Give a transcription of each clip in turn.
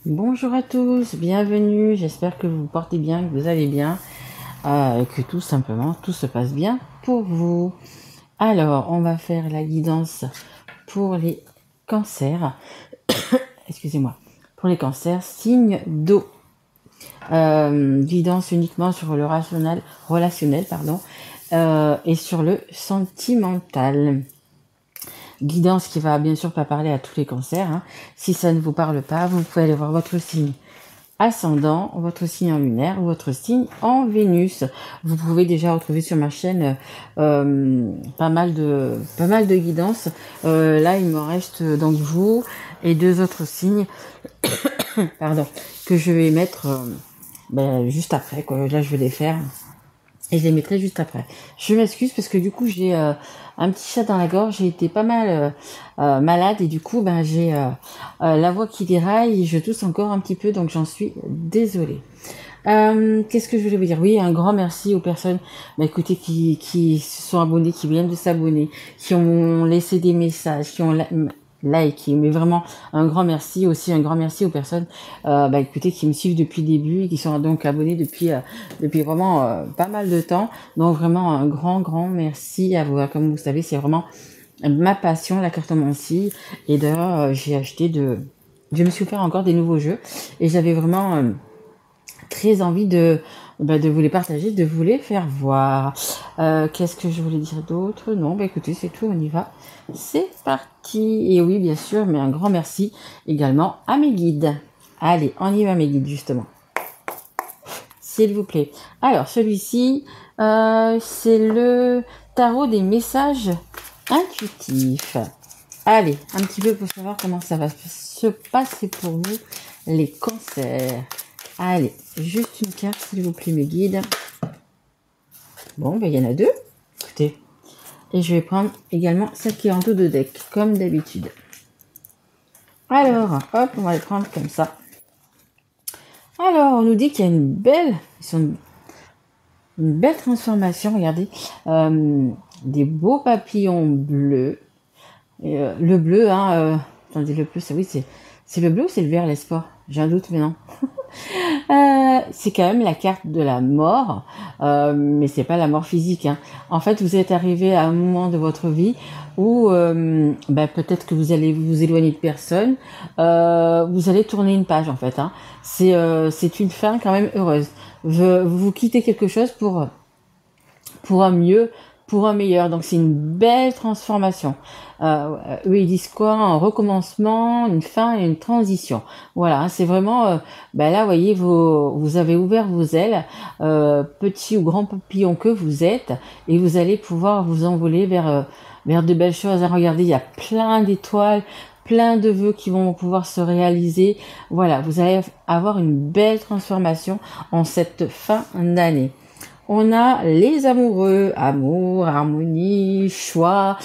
Bonjour à tous, bienvenue, j'espère que vous vous portez bien, que vous allez bien, et que tout simplement tout se passe bien pour vous. Alors, on va faire la guidance pour les cancers, excusez-moi, pour les cancers, signe d'eau. Guidance uniquement sur le relationnel, et sur le sentimental. Guidance qui va bien sûr pas parler à tous les cancers, hein. Si ça ne vous parle pas, vous pouvez aller voir votre signe ascendant, votre signe en lunaire ou votre signe en Vénus. Vous pouvez déjà retrouver sur ma chaîne pas mal de guidances. Là, il me reste donc vous et deux autres signes pardon, que je vais mettre juste après. Quoi. Là, je vais les faire. Et je les mettrai juste après. Je m'excuse parce que du coup j'ai un petit chat dans la gorge, j'ai été pas mal malade et du coup j'ai la voix qui déraille et je tousse encore un petit peu donc j'en suis désolée. Qu'est-ce que je voulais vous dire? Oui, un grand merci aux personnes écoutez, qui se sont abonnées, qui viennent de s'abonner, qui ont laissé des messages, qui ont liké. Mais vraiment, un grand merci. Aussi, un grand merci aux personnes écoutez, qui me suivent depuis le début et qui sont donc abonnées depuis vraiment pas mal de temps. Donc vraiment, un grand merci à vous. Comme vous savez, c'est vraiment ma passion, la cartomancie. Et d'ailleurs, je me suis offert encore des nouveaux jeux et j'avais vraiment très envie de vous les partager, de vous les faire voir. Qu'est-ce que je voulais dire d'autre? Non, écoutez, c'est tout, on y va. C'est parti. Et oui, bien sûr, mais un grand merci également à mes guides. Allez, on y va mes guides, justement. S'il vous plaît. Alors, celui-ci, c'est le tarot des messages intuitifs. Allez, un petit peu pour savoir comment ça va se passer pour vous, les cancers. Allez, juste une carte, s'il vous plaît, mes guides. Bon, il y en a deux. Écoutez. Et je vais prendre également celle qui est en dos de deck, comme d'habitude. Alors, hop, on va les prendre comme ça. Alors, on nous dit qu'il y a une belle transformation, regardez. Des beaux papillons bleus. Et, le bleu, attendez, le bleu, c'est le bleu ou c'est le vert, l'espoir? J'ai un doute, mais non. C'est quand même la carte de la mort, mais c'est pas la mort physique. Hein. En fait, vous êtes arrivé à un moment de votre vie où peut-être que vous allez vous éloigner de personne, vous allez tourner une page en fait. Hein. C'est une fin quand même heureuse. Vous quittez quelque chose pour un mieux, pour un meilleur. Donc c'est une belle transformation. Eux ils disent quoi? Un recommencement, une fin et une transition. Voilà, c'est vraiment là, voyez, vous avez ouvert vos ailes, petit ou grand papillon que vous êtes, et vous allez pouvoir vous envoler vers de belles choses. Regardez, il y a plein d'étoiles, plein de vœux qui vont pouvoir se réaliser. Voilà, vous allez avoir une belle transformation en cette fin d'année. On a les amoureux, amour, harmonie, choix.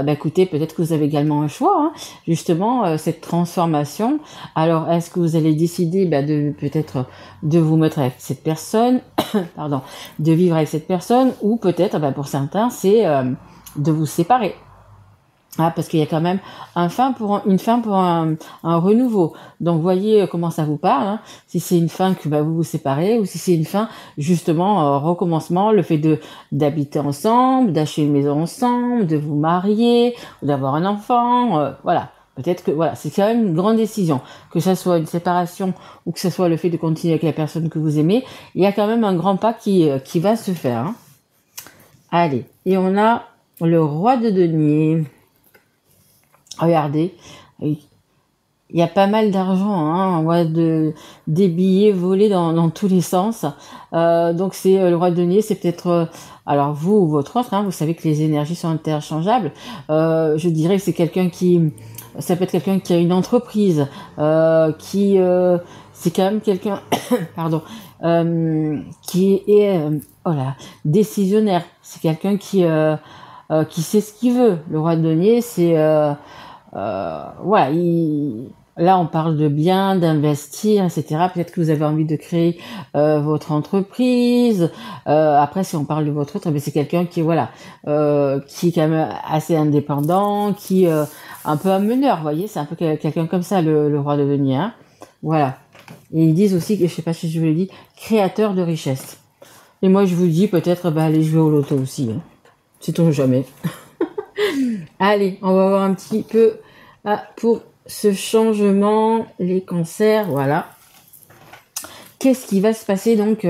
Écoutez, peut-être que vous avez également un choix, hein, justement, cette transformation. Alors, est-ce que vous allez décider de peut-être de vous mettre avec cette personne, pardon, de vivre avec cette personne, ou peut-être, pour certains, c'est de vous séparer. Ah, parce qu'il y a quand même une fin pour un renouveau. Donc, voyez comment ça vous parle. Hein. Si c'est une fin que vous vous séparez, ou si c'est une fin, justement, recommencement, le fait d'habiter ensemble, d'acheter une maison ensemble, de vous marier, d'avoir un enfant, voilà. Peut-être que voilà, c'est quand même une grande décision. Que ça soit une séparation ou que ce soit le fait de continuer avec la personne que vous aimez, il y a quand même un grand pas qui va se faire. Hein. Allez, et on a le roi de denier. Regardez, il y a pas mal d'argent, hein, on voit des billets volés dans tous les sens. Donc c'est le roi de denier, c'est peut-être alors vous ou votre autre, hein, vous savez que les énergies sont interchangeables. Je dirais que ça peut être quelqu'un qui a une entreprise, c'est quand même quelqu'un, pardon, qui est décisionnaire. C'est quelqu'un qui sait ce qu'il veut. Le roi de denier, c'est là on parle de bien, d'investir, etc. Peut-être que vous avez envie de créer votre entreprise. Après, si on parle de votre autre, c'est quelqu'un qui qui est quand même assez indépendant, qui un peu un meneur, vous voyez, c'est un peu quelqu'un comme ça, le roi de denier. Hein. Voilà. Et ils disent aussi, que je sais pas si je vous l'ai dit, créateur de richesse. Et moi, je vous dis peut-être, allez jouer au loto aussi. Hein. Sait-on jamais. Allez, on va voir un petit peu pour ce changement, les cancers, voilà. Qu'est-ce qui va se passer donc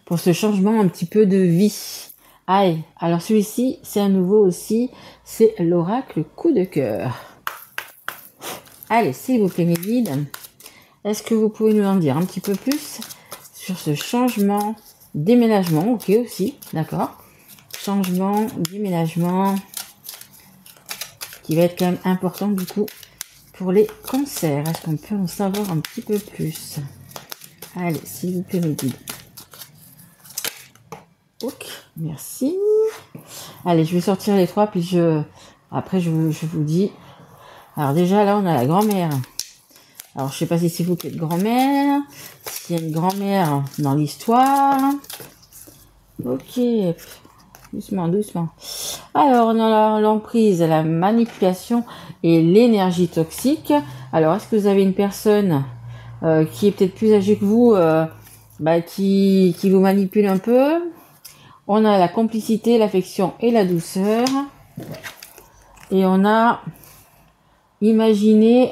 pour ce changement un petit peu de vie? Allez, alors celui-ci, c'est à nouveau aussi, c'est l'oracle coup de cœur. Allez, s'il vous plaît, mes guides, est-ce que vous pouvez nous en dire un petit peu plus sur ce changement, déménagement, ok aussi, d'accord. Changement, déménagement, qui va être quand même important du coup pour les cancers. Est-ce qu'on peut en savoir un petit peu plus? Allez, s'il vous plaît, mes guides. Ok, merci. Allez, je vais sortir les trois, puis après je vous dis. Alors déjà, là, on a la grand-mère. Alors, je sais pas si c'est vous qui êtes grand-mère, s'il y a une grand-mère dans l'histoire. Ok, doucement, doucement. Alors, on a l'emprise, la manipulation et l'énergie toxique. Alors, est-ce que vous avez une personne qui est peut-être plus âgée que vous, qui vous manipule un peu? On a la complicité, l'affection et la douceur. Et on a imaginer,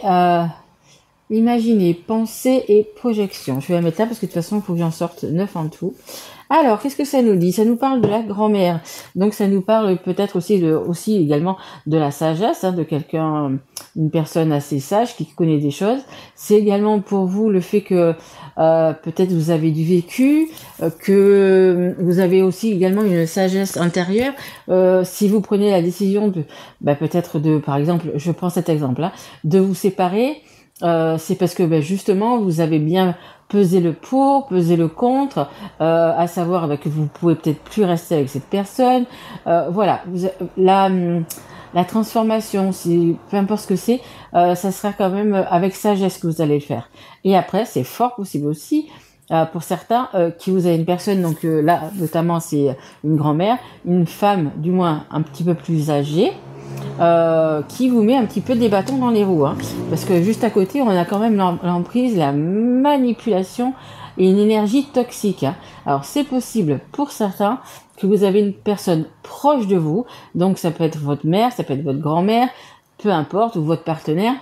pensée et projection. Je vais la mettre là parce que de toute façon, il faut que j'en sorte 9 en tout. Alors, qu'est-ce que ça nous dit? Ça nous parle de la grand-mère. Donc, ça nous parle peut-être aussi également de la sagesse, hein, de quelqu'un, une personne assez sage qui connaît des choses. C'est également pour vous le fait que peut-être vous avez du vécu, que vous avez aussi également une sagesse intérieure. Si vous prenez la décision de, peut-être de, par exemple, je prends cet exemple-là, de vous séparer, c'est parce que justement vous avez bien pesé le pour, pesé le contre, à savoir que vous pouvez peut-être plus rester avec cette personne. Voilà, la transformation, peu importe ce que c'est, ça sera quand même avec sagesse que vous allez le faire. Et après, c'est fort possible aussi. Pour certains, qui vous avez une personne, donc là notamment c'est une grand-mère, une femme du moins un petit peu plus âgée, qui vous met un petit peu des bâtons dans les roues, hein, parce que juste à côté on a quand même l'emprise, la manipulation et une énergie toxique, hein. Alors c'est possible pour certains que vous avez une personne proche de vous, donc ça peut être votre mère, ça peut être votre grand-mère, peu importe, ou votre partenaire,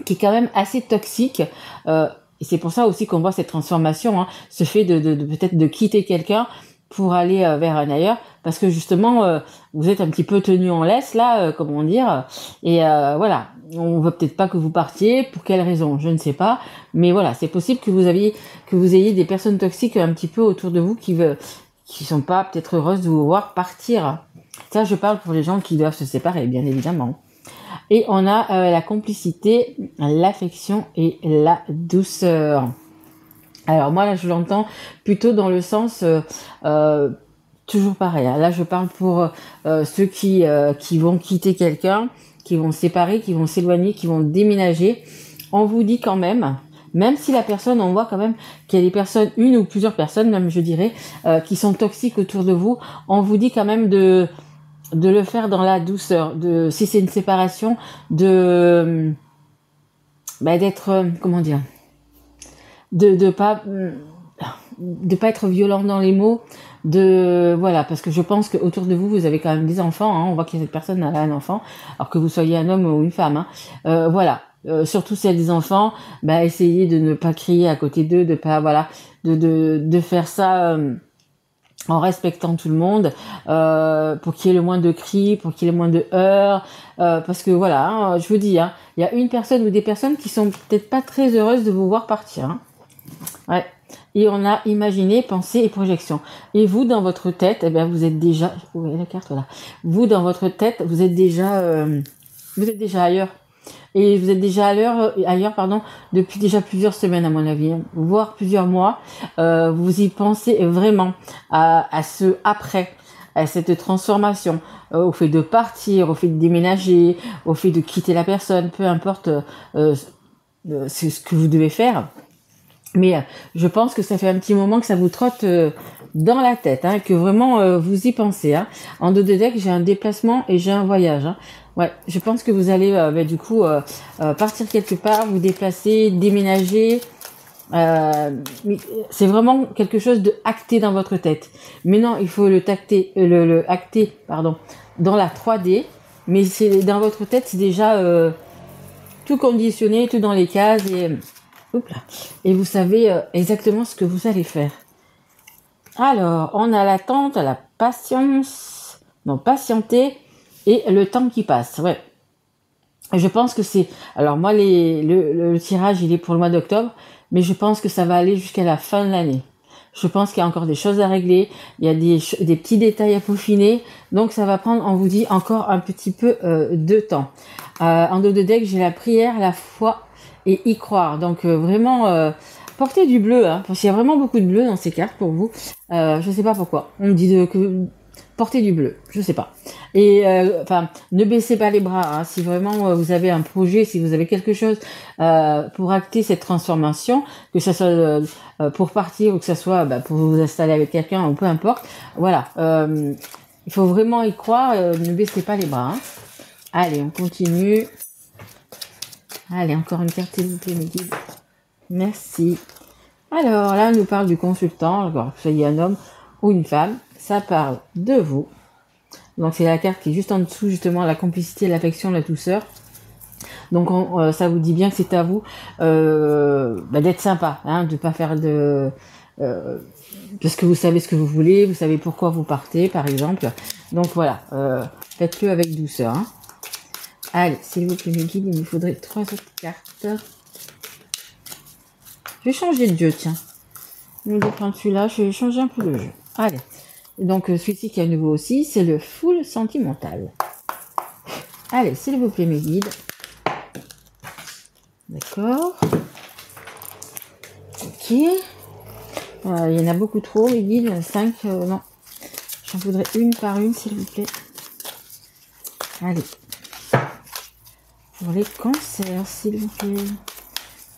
qui est quand même assez toxique, et c'est pour ça aussi qu'on voit cette transformation, hein, ce fait de peut-être de quitter quelqu'un pour aller vers un ailleurs, parce que justement vous êtes un petit peu tenu en laisse là, comment dire, et voilà, on veut peut-être pas que vous partiez, pour quelle raison, je ne sais pas, mais voilà, c'est possible que vous ayez des personnes toxiques un petit peu autour de vous qui sont pas peut-être heureuses de vous voir partir. Ça, je parle pour les gens qui doivent se séparer, bien évidemment. Et on a la complicité, l'affection et la douceur. Alors moi là je l'entends plutôt dans le sens toujours pareil. Hein. Là je parle pour ceux qui vont quitter quelqu'un, qui vont se séparer, qui vont s'éloigner, qui vont déménager. On vous dit quand même si la personne, on voit quand même qu'il y a des personnes, une ou plusieurs personnes même je dirais, qui sont toxiques autour de vous, on vous dit quand même de le faire dans la douceur, si c'est une séparation, d'être comment dire, de pas être violent dans les mots, voilà, parce que je pense que autour de vous avez quand même des enfants, hein, on voit que cette personne a un enfant, alors que vous soyez un homme ou une femme, hein, voilà, surtout si elle a des enfants, essayez de ne pas crier à côté d'eux, de pas, voilà, de faire ça en respectant tout le monde, pour qu'il y ait le moins de cris, pour qu'il y ait le moins de heurts, parce que voilà, hein, je vous dis, hein, il y a une personne ou des personnes qui sont peut-être pas très heureuses de vous voir partir, hein. Ouais. Et on a imaginé, pensée et projection. Et vous, dans votre tête, vous êtes déjà, vous voyez la carte, voilà. Vous, dans votre tête, vous êtes déjà ailleurs. Et vous êtes déjà ailleurs, depuis déjà plusieurs semaines, à mon avis, hein, voire plusieurs mois. Vous y pensez vraiment à ce après, à cette transformation, au fait de partir, au fait de déménager, au fait de quitter la personne, peu importe c'est ce que vous devez faire. Mais je pense que ça fait un petit moment que ça vous trotte dans la tête, hein, que vraiment vous y pensez. Hein. En dos de deck, j'ai un déplacement et j'ai un voyage. Hein. Ouais, je pense que vous allez du coup partir quelque part, vous déplacer, déménager. C'est vraiment quelque chose de acté dans votre tête. Maintenant, il faut le acter, pardon, dans la 3D. Mais c'est dans votre tête, c'est déjà tout conditionné, tout dans les cases et vous savez exactement ce que vous allez faire. Alors, on a l'attente, la patience, non, patienter et le temps qui passe. Ouais. Je pense que c'est... Alors moi, le tirage, il est pour le mois d'octobre, mais je pense que ça va aller jusqu'à la fin de l'année. Je pense qu'il y a encore des choses à régler, il y a des petits détails à peaufiner, donc ça va prendre, on vous dit, encore un petit peu de temps. En dos de deck, j'ai la prière, la foi et y croire. Donc vraiment, portez du bleu, hein, parce qu'il y a vraiment beaucoup de bleu dans ces cartes pour vous. Je sais pas pourquoi. On me dit que portez du bleu, je sais pas. Et ne baissez pas les bras. Hein, si vraiment vous avez un projet, si vous avez quelque chose pour acter cette transformation, que ça soit pour partir ou que ça soit pour vous installer avec quelqu'un ou peu importe. Voilà. Il faut vraiment y croire. Ne baissez pas les bras. Hein. Allez, on continue. Allez, encore une carte, s'il vous plaît, mes guides. Merci. Alors, là, on nous parle du consultant. Alors, que soyez un homme ou une femme, ça parle de vous. Donc, c'est la carte qui est juste en dessous, justement, la complicité, l'affection, la douceur. Donc, ça vous dit bien que c'est à vous d'être sympa, hein, de pas faire de... parce que vous savez ce que vous voulez, vous savez pourquoi vous partez, par exemple. Donc, voilà, faites-le avec douceur. Hein. Allez, s'il vous plaît, mes guides, il me faudrait 3 autres cartes. Je vais changer de jeu, tiens. Au lieu de prendre celui-là, je vais changer un peu de jeu. Allez. Donc, celui-ci qui est à nouveau aussi, c'est le full sentimental. Allez, s'il vous plaît, mes guides. D'accord. Ok. Il y en a beaucoup trop, les guides. 5, non. J'en voudrais une par une, s'il vous plaît. Allez. Pour les cancers, s'il vous plaît.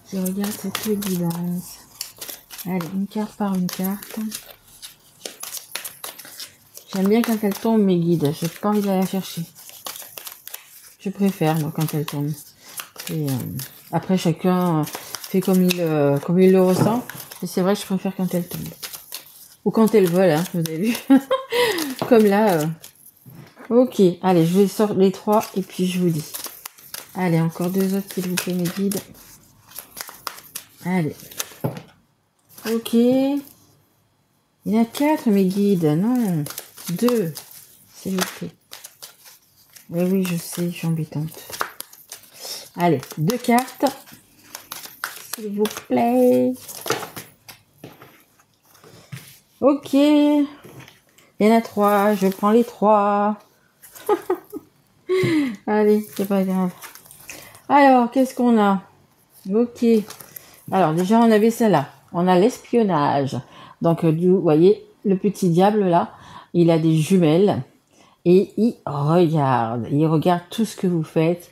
Qui regarde cette guidance. Allez, une carte par une carte. J'aime bien quand elle tombe, mes guides. J'ai pas envie d'aller la chercher. Je préfère, moi, quand elle tombe. Et, après, chacun fait comme il le ressent. Et c'est vrai que je préfère quand elle tombe. Ou quand elle vole, hein, vous avez vu. Comme là. Ok, allez, je vais sortir les 3 et puis je vous dis. Allez, encore 2 autres, s'il vous plaît, mes guides. Allez. Ok. Il y en a 4, mes guides. Non. 2. S'il vous plaît. Oui, je sais, je suis embêtante. Allez, 2 cartes. S'il vous plaît. Ok. Il y en a 3. Je prends les 3. Allez, c'est pas grave. Alors, qu'est-ce qu'on a? Ok. Alors, déjà, on avait celle-là. On a l'espionnage. Donc, vous voyez, le petit diable, là, il a des jumelles. Et il regarde tout ce que vous faites,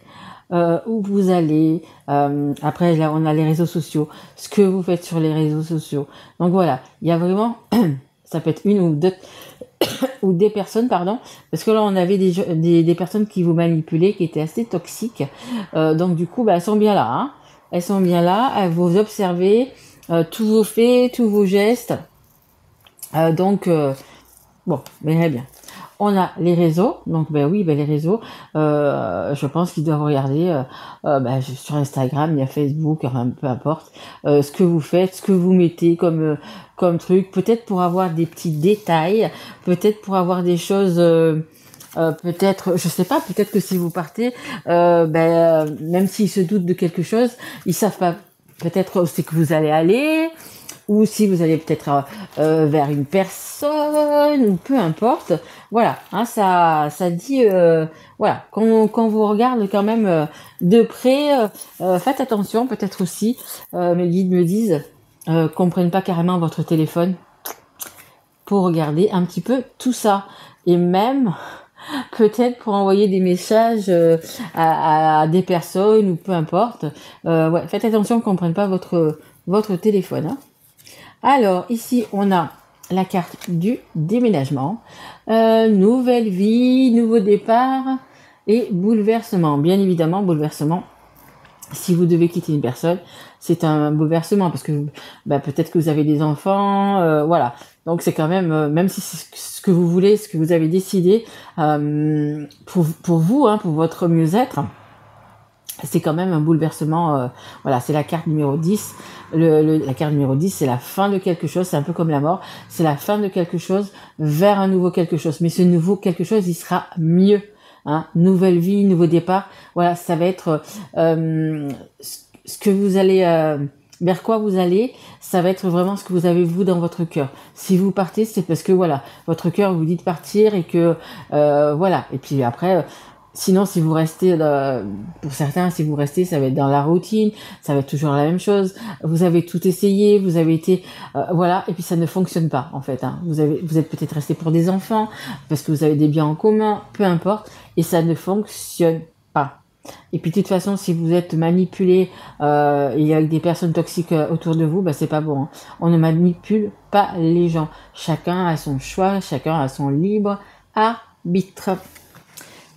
où vous allez. Après, là, on a les réseaux sociaux, ce que vous faites sur les réseaux sociaux. Donc voilà, il y a vraiment, ça peut être une ou deux, ou des personnes, pardon, parce que là, on avait des personnes qui vous manipulaient, qui étaient assez toxiques. Donc du coup, elles sont bien là. Hein. Elles sont bien là, elles vous observez, tous vos faits, tous vos gestes. Bon, mais très bien. On a les réseaux, donc les réseaux, je pense qu'ils doivent regarder sur Instagram, il y a Facebook, enfin, peu importe, ce que vous faites, ce que vous mettez comme truc, peut-être pour avoir des petits détails, peut-être pour avoir des choses, peut-être, je sais pas, peut-être que si vous partez, même s'ils se doutent de quelque chose, ils savent pas peut-être aussi que vous allez aller, ou si vous allez peut-être vers une personne, ou peu importe. Voilà, hein, ça dit, voilà, quand vous regarde quand même de près, faites attention, peut-être aussi, mes guides me disent, qu'on prenne pas carrément votre téléphone pour regarder un petit peu tout ça. Et même, peut-être pour envoyer des messages à des personnes ou peu importe. Faites attention qu'on ne prenne pas votre votre téléphone. Hein. Alors, ici, on a la carte du déménagement. Nouvelle vie, nouveau départ et bouleversement. Bien évidemment, bouleversement. Si vous devez quitter une personne, c'est un bouleversement parce que peut-être que vous avez des enfants, voilà. Donc c'est quand même si c'est ce que vous voulez, ce que vous avez décidé pour vous, hein, pour votre mieux-être, c'est quand même un bouleversement. Voilà, c'est la carte numéro 10. La carte numéro 10, c'est la fin de quelque chose, c'est un peu comme la mort. C'est la fin de quelque chose vers un nouveau quelque chose. Mais ce nouveau quelque chose, il sera mieux. Hein, nouvelle vie, nouveau départ. Voilà, ça va être ce que vous allez, vers quoi vous allez. Ça va être vraiment ce que vous avez vous dans votre cœur. Si vous partez, c'est parce que voilà, votre cœur vous dit de partir et que voilà. Et puis après, sinon, si vous restez, pour certains, si vous restez, ça va être dans la routine, ça va être toujours la même chose. Vous avez tout essayé, vous avez été, voilà, et puis ça ne fonctionne pas en fait. Hein. Vous êtes peut-être resté pour des enfants, parce que vous avez des biens en commun, peu importe, et ça ne fonctionne pas. Et puis de toute façon, si vous êtes manipulé et avec des personnes toxiques autour de vous, c'est pas bon. Hein. On ne manipule pas les gens. Chacun a son choix, chacun a son libre arbitre.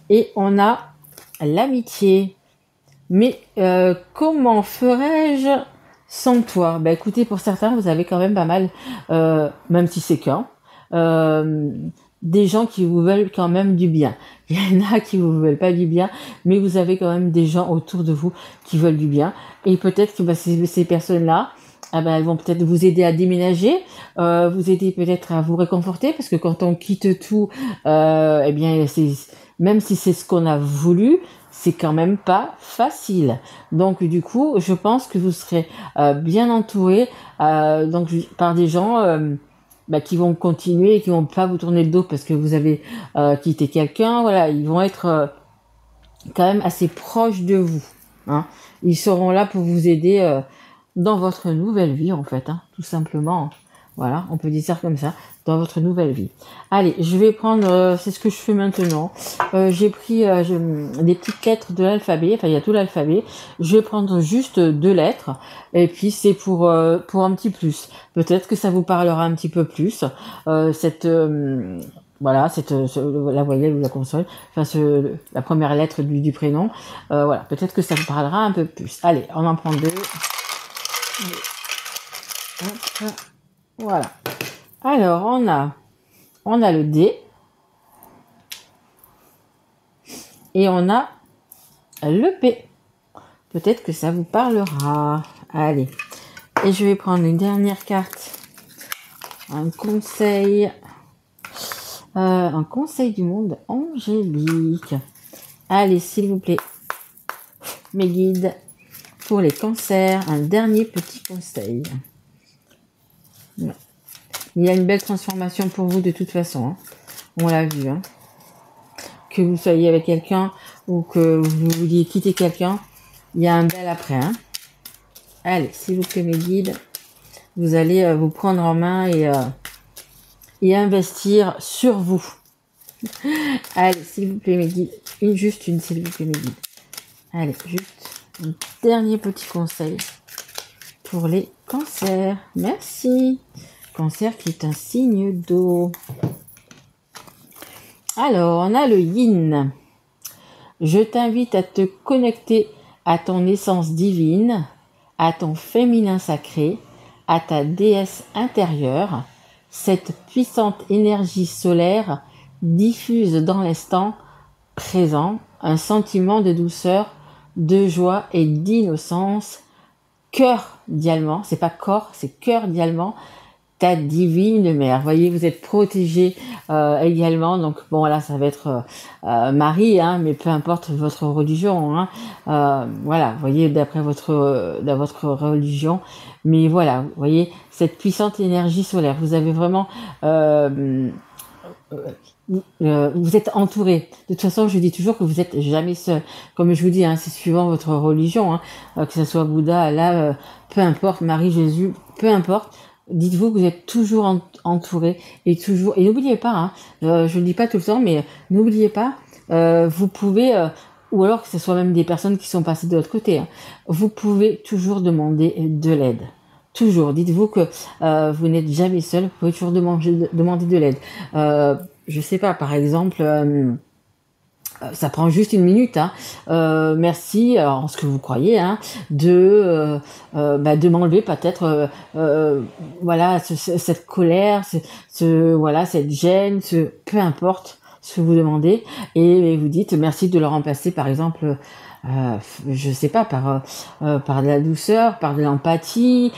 Et on a l'amitié. Mais comment ferais-je sans toi? Écoutez, pour certains, vous avez quand même pas mal, même si c'est qu'un, des gens qui vous veulent quand même du bien. Il y en a qui vous veulent pas du bien, mais vous avez quand même des gens autour de vous qui veulent du bien. Et peut-être que ces personnes-là, elles vont peut-être vous aider à déménager, vous aider peut-être à vous réconforter, parce que quand on quitte tout, même si c'est ce qu'on a voulu, c'est quand même pas facile. Donc du coup, je pense que vous serez bien entouré par des gens qui vont continuer et qui vont pas vous tourner le dos parce que vous avez quitté quelqu'un. Voilà, ils vont être quand même assez proches de vous. Hein. Ils seront là pour vous aider dans votre nouvelle vie en fait, hein, tout simplement. Voilà, on peut dire ça comme ça, dans votre nouvelle vie. Allez, je vais prendre, c'est ce que je fais maintenant. J'ai pris des petites lettres de l'alphabet, enfin il y a tout l'alphabet. Je vais prendre juste 2 lettres, et puis c'est pour un petit plus. Peut-être que ça vous parlera un petit peu plus. Voilà, la voyelle ou la consonne, la première lettre du prénom. Voilà, peut-être que ça vous parlera un peu plus. Allez, on en prend 2. Hop. Voilà. Alors, on a le D. Et on a le P. Peut-être que ça vous parlera. Allez. Et je vais prendre une dernière carte. Un conseil. Un conseil du monde angélique. Allez, s'il vous plaît. Mes guides. Pour les cancers, un dernier petit conseil. Il y a une belle transformation pour vous de toute façon. Hein. On l'a vu. Hein. Que vous soyez avec quelqu'un ou que vous vouliez quitter quelqu'un, il y a un bel après. Hein. Allez, s'il vous plaît mes guides, vous allez vous prendre en main et investir sur vous. Allez, s'il vous plaît mes guides, s'il vous plaît mes guides. Allez, juste un dernier petit conseil pour les cancers. Merci. Cancer qui est un signe d'eau. Alors, on a le yin. Je t'invite à te connecter à ton essence divine, à ton féminin sacré, à ta déesse intérieure. Cette puissante énergie solaire diffuse dans l'instant présent un sentiment de douceur, de joie et d'innocence cordialement. C'est pas corps, c'est cordialement. Ta divine mère. Vous voyez, vous êtes protégé également. Donc bon, voilà, ça va être Marie, hein, mais peu importe votre religion. Hein, voilà, vous voyez, d'après votre religion. Mais voilà, vous voyez, cette puissante énergie solaire. Vous avez vraiment... vous êtes entouré. De toute façon, je dis toujours que vous êtes jamais seul. Comme je vous dis, hein, c'est suivant votre religion, hein, que ce soit Bouddha, Allah, peu importe, Marie, Jésus, peu importe. Dites-vous que vous êtes toujours entouré et n'oubliez pas, hein, je le dis pas tout le temps, mais n'oubliez pas, vous pouvez, ou alors que ce soit même des personnes qui sont passées de l'autre côté, hein, vous pouvez toujours demander de l'aide. Toujours. Dites-vous que vous n'êtes jamais seul. Vous pouvez toujours demander de l'aide. Je sais pas, par exemple, ça prend juste une minute, hein. Merci, en ce que vous croyez, hein, de m'enlever peut-être, voilà, cette colère, voilà, cette gêne, peu importe ce que vous demandez, et vous dites merci de le remplacer, par exemple, je sais pas, par de la douceur, par de l'empathie,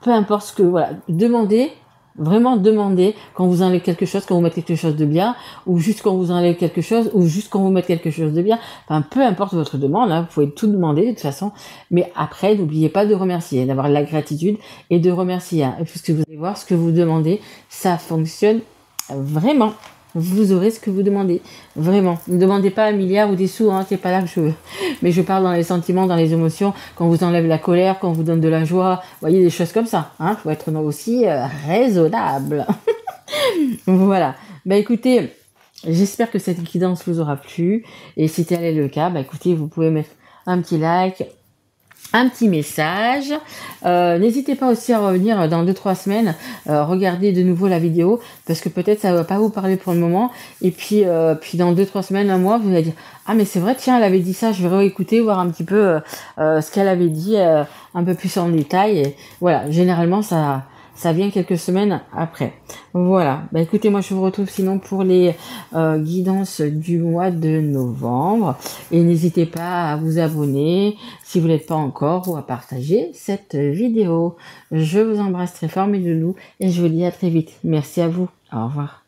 peu importe ce que, voilà, demandez, vraiment demandez quand vous enlevez quelque chose, quand vous mettez quelque chose de bien, ou juste quand vous enlevez quelque chose, ou juste quand vous mettez quelque chose de bien. Enfin, peu importe votre demande, hein, vous pouvez tout demander de toute façon. Mais après, n'oubliez pas de remercier, d'avoir la gratitude et de remercier. Hein, parce que vous allez voir ce que vous demandez, ça fonctionne vraiment. Vous aurez ce que vous demandez. Vraiment. Ne demandez pas un milliard ou des sous, hein, c'est pas là que je veux. Mais je parle dans les sentiments, dans les émotions, quand on vous enlève la colère, quand on vous donne de la joie, vous voyez, des choses comme ça. Hein, faut être aussi raisonnable. Voilà. Bah écoutez, j'espère que cette guidance vous aura plu. Et si tel est le cas, bah écoutez, vous pouvez mettre un petit like, un petit message. N'hésitez pas aussi à revenir dans 2-3 semaines, regarder de nouveau la vidéo, parce que peut-être ça va pas vous parler pour le moment. Et puis dans 2-3 semaines, un mois, vous allez dire ah mais c'est vrai, tiens, elle avait dit ça, je vais réécouter, voir un petit peu ce qu'elle avait dit un peu plus en détail. Et voilà, généralement ça vient quelques semaines après. Voilà. Bah écoutez, moi je vous retrouve sinon pour les guidances du mois de novembre. Et n'hésitez pas à vous abonner si vous n'êtes pas encore, ou à partager cette vidéo. Je vous embrasse très fort mes loulous et je vous dis à très vite. Merci à vous. Au revoir.